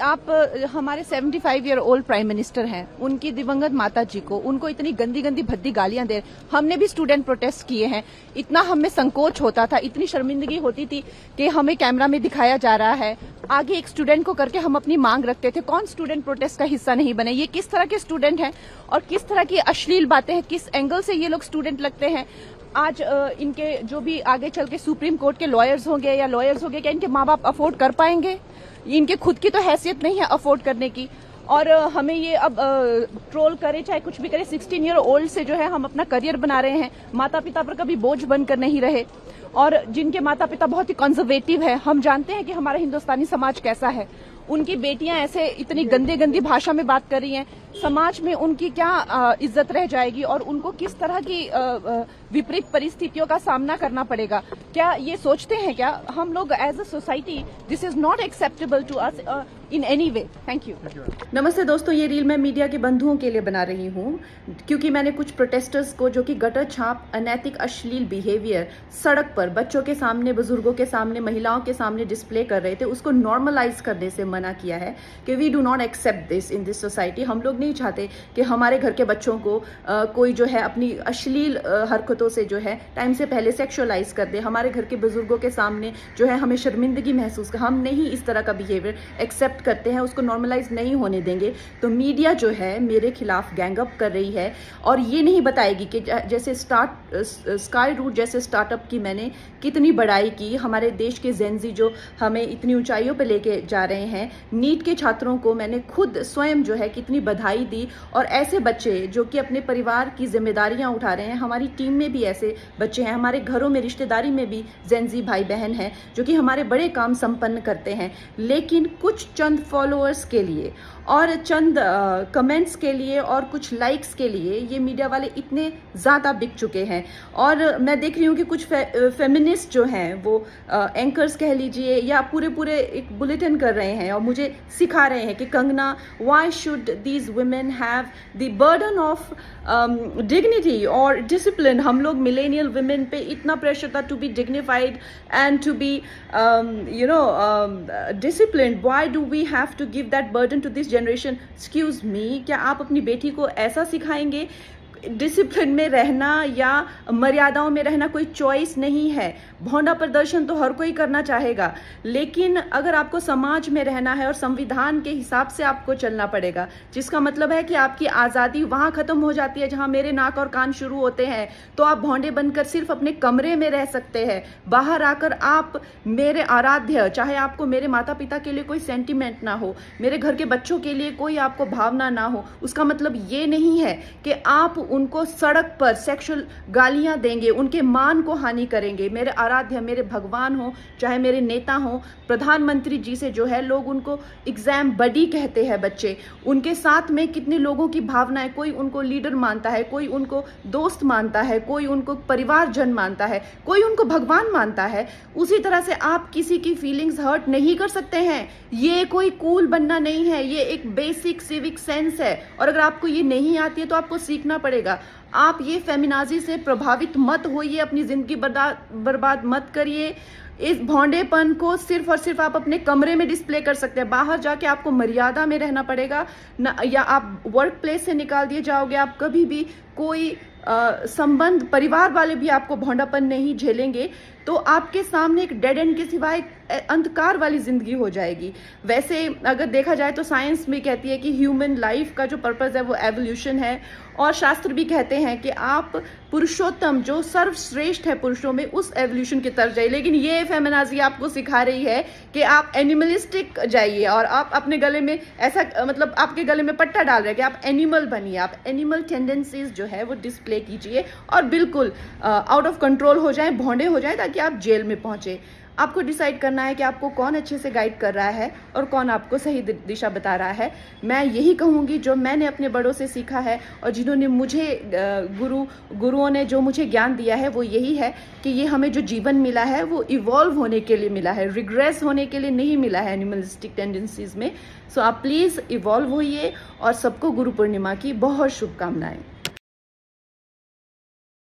आप हमारे 75 year old prime minister हैं, उनकी दिवंगत माता जी को, उनको इतनी गंदी गंदी भद्दी गालियां दे। हमने भी स्टूडेंट प्रोटेस्ट किए हैं, इतना हमें संकोच होता था, इतनी शर्मिंदगी होती थी कि हमें कैमरा में दिखाया जा रहा है, आगे एक स्टूडेंट को करके हम अपनी मांग रखते थे। कौन स्टूडेंट प्रोटेस्ट का हिस्सा नहीं बने? ये किस तरह के स्टूडेंट हैं और किस तरह की अश्लील बातें हैं, किस एंगल से ये लोग स्टूडेंट लगते हैं। आज इनके जो भी आगे चल के सुप्रीम कोर्ट के लॉयर्स होंगे, क्या इनके माँ बाप अफोर्ड कर पाएंगे? इनके खुद की तो हैसियत नहीं है अफोर्ड करने की। और हमें ये अब ट्रोल करे चाहे कुछ भी करे, 16 ईयर ओल्ड से जो है हम अपना करियर बना रहे हैं, माता पिता पर कभी बोझ बनकर नहीं रहे। और जिनके माता पिता बहुत ही कंजर्वेटिव है, हम जानते हैं कि हमारा हिंदुस्तानी समाज कैसा है, उनकी बेटियां ऐसे इतनी गंदे गंदी भाषा में बात कर रही हैं, समाज में उनकी क्या इज्जत रह जाएगी और उनको किस तरह की विपरीत परिस्थितियों का सामना करना पड़ेगा। क्या ये सोचते हैं क्या हम लोग as a society? This is not acceptable to us in any way. Thank you. नमस्ते दोस्तों, ये रील मैं मीडिया के बंधुओं के लिए बना रही हूँ क्योंकि मैंने कुछ प्रोटेस्टर्स को जो कि गटर छाप अनैतिक अश्लील बिहेवियर सड़क पर बच्चों के सामने, बुजुर्गों के सामने, महिलाओं के सामने डिस्प्ले कर रहे थे, उसको नॉर्मलाइज करने से मना किया है कि we do not accept this in this society. हम लोग नहीं चाहते कि हमारे घर के बच्चों को कोई जो है अपनी अश्लील हरकतों से जो है टाइम से पहले सेक्सुअलाइज कर दे। हमारे घर के बुजुर्गों के सामने जो है हमें शर्मिंदगी महसूस कर, हम नहीं इस तरह का बिहेवियर एक्सेप्ट करते हैं, उसको नॉर्मलाइज नहीं होने देंगे। तो मीडिया जो है मेरे खिलाफ गैंगअप कर रही है और ये नहीं बताएगी कि जैसे स्काई रूट जैसे स्टार्टअप की मैंने कितनी बड़ाई की, हमारे देश के जेनजी जो हमें इतनी ऊंचाइयों पे लेके जा रहे हैं, नीट के छात्रों को मैंने खुद स्वयं जो है कितनी बधाई दी। और ऐसे बच्चे जो कि अपने परिवार की जिम्मेदारियां उठा रहे हैं, हमारी टीम में भी ऐसे बच्चे हैं, हमारे घरों में रिश्तेदारी में भी जेनजी भाई बहन हैं जो कि हमारे बड़े काम संपन्न करते हैं, लेकिन कुछ चंद फॉलोअर्स के लिए और चंद कमेंट्स के लिए और कुछ लाइक्स के लिए ये मीडिया वाले इतने ज़्यादा बिक चुके हैं। और मैं देख रही हूँ कि कुछ फेमिनिस्ट जो हैं वो एंकर्स कह लीजिए या पूरे एक बुलेटिन कर रहे हैं और मुझे सिखा रहे हैं कि Kangana, why should these women have the burden of dignity और डिसिप्लिन। हम लोग मिलेनियल वुमेन पे इतना प्रेशर था to be dignified and to be disciplined, why do we have to give that burden to this generation? Excuse me, क्या आप अपनी बेटी को ऐसा सिखाएंगे? डिसिप्लिन में रहना या मर्यादाओं में रहना कोई चॉइस नहीं है। भौंडा प्रदर्शन तो हर कोई करना चाहेगा, लेकिन अगर आपको समाज में रहना है और संविधान के हिसाब से आपको चलना पड़ेगा, जिसका मतलब है कि आपकी आज़ादी वहाँ ख़त्म हो जाती है जहाँ मेरे नाक और कान शुरू होते हैं। तो आप भौंडे बनकर सिर्फ अपने कमरे में रह सकते हैं, बाहर आकर आप मेरे आराध्य, चाहे आपको मेरे माता पिता के लिए कोई सेंटिमेंट ना हो, मेरे घर के बच्चों के लिए कोई आपको भावना ना हो, उसका मतलब ये नहीं है कि आप उनको सड़क पर सेक्सुअल गालियां देंगे, उनके मान को हानि करेंगे। मेरे आराध्य, मेरे भगवान हो, चाहे मेरे नेता हो, प्रधानमंत्री जी से जो है लोग उनको एग्जाम बडी कहते हैं बच्चे, उनके साथ में कितने लोगों की भावनाएं, कोई उनको लीडर मानता है, कोई उनको दोस्त मानता है, कोई उनको परिवारजन मानता है, कोई उनको भगवान मानता है। उसी तरह से आप किसी की फीलिंग्स हर्ट नहीं कर सकते हैं। ये कोई कूल बनना नहीं है, ये एक बेसिक सिविक सेंस है और अगर आपको ये नहीं आती है तो आपको सीखना पड़ेगा। आप ये फेमिनाजी से प्रभावित मत होइए, अपनी जिंदगी बर्बाद मत करिए। इस भौंडेपन को सिर्फ और सिर्फ आप अपने कमरे में डिस्प्ले कर सकते हैं, बाहर जाके आपको मर्यादा में रहना पड़ेगा ना, या आप वर्क प्लेस से निकाल दिए जाओगे। आप कभी भी कोई संबंध, परिवार वाले भी आपको भौंडापन नहीं झेलेंगे, तो आपके सामने एक डेड एंड के सिवाय अंधकार वाली जिंदगी हो जाएगी। वैसे अगर देखा जाए तो साइंस भी कहती है कि ह्यूमन लाइफ का जो पर्पस है वो एवोल्यूशन है, और शास्त्र भी कहते हैं कि आप पुरुषोत्तम जो सर्वश्रेष्ठ है पुरुषों में, उस एवोल्यूशन की तरफ जाइए। लेकिन ये फेमिनाजी आपको सिखा रही है कि आप एनिमलिस्टिक जाइए और आप अपने गले में ऐसा, मतलब आपके गले में पट्टा डाल रहे हैं कि आप एनिमल बनिए, आप एनिमल टेंडेंसीज जो है वो डिस्प्ले कीजिए और बिल्कुल आउट ऑफ कंट्रोल हो जाए, भौंडे हो जाए, ताकि आप जेल में पहुंचे। आपको डिसाइड करना है कि आपको कौन अच्छे से गाइड कर रहा है और कौन आपको सही दिशा बता रहा है। मैं यही कहूँगी जो मैंने अपने बड़ों से सीखा है और जिन्होंने मुझे गुरुओं ने जो मुझे ज्ञान दिया है वो यही है कि ये हमें जो जीवन मिला है वो इवॉल्व होने के लिए मिला है, रिग्रेस होने के लिए नहीं मिला है एनिमलिस्टिक टेंडेंसीज में। सो आप प्लीज़ इवॉल्व होइए और सबको गुरु पूर्णिमा की बहुत शुभकामनाएं।